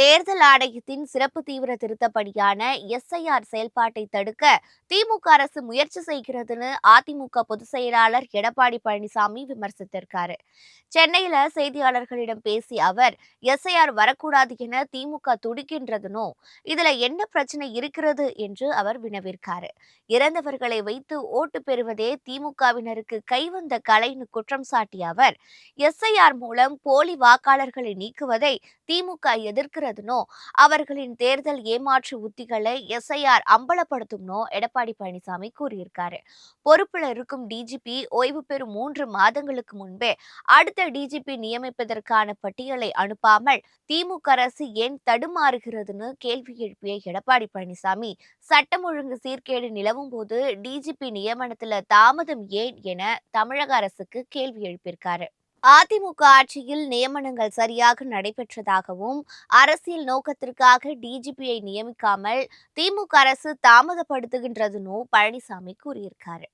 தேர்தல் ஆணையத்தின் சிறப்பு தீவிர திருத்தப்படியான எஸ்ஐஆர் செயல்பாட்டை தடுக்க திமுக அரசு முயற்சி செய்கிறதுன்னு அதிமுக பொதுச் செயலாளர் எடப்பாடி பழனிசாமி விமர்சித்திருக்காரு. சென்னையில செய்தியாளர்களிடம் பேசிய அவர், எஸ்ஐஆர் வரக்கூடாது என திமுக துடிக்கின்றதுனோ, இதுல என்ன பிரச்சனை இருக்கிறது என்று அவர் வினவிருக்காரு. இறந்தவர்களை வைத்து ஓட்டு பெறுவதே திமுகவினருக்கு கைவந்த கலைன்னு குற்றம் சாட்டிய அவர், எஸ்ஐஆர் மூலம் போலி வாக்காளர்களை நீக்குவதை திமுக எதிர்க்கிறதுனோ, அவர்களின் தேர்தல் ஏமாற்று உத்திகளை எஸ்ஐஆர் அம்பலப்படுத்தும்னோ எடப்பாடி பழனிசாமி கூறியிருக்காரு. பொறுப்பில் இருக்கும் டிஜிபி ஓய்வு பெறும் 3 மாதங்களுக்கு முன்பே அடுத்த டிஜிபி நியமிப்பதற்கான பட்டியலை அனுப்பாமல் திமுக அரசு ஏன் தடுமாறுகிறதுன்னு கேள்வி எழுப்பிய எடப்பாடி பழனிசாமி, சட்டம் ஒழுங்கு சீர்கேடு நிலவும் போது டிஜிபி நியமனத்துல தாமதம் ஏன் என தமிழக அரசுக்கு கேள்வி எழுப்பியிருக்காரு. அதிமுக ஆட்சியில் நியமனங்கள் சரியாக நடைபெற்றதாகவும், அரசியல் நோக்கத்திற்காக டிஜிபியை நியமிக்காமல் திமுக அரசு தாமதப்படுத்துகின்றதுன்னு பழனிசாமி கூறியிருக்காரு.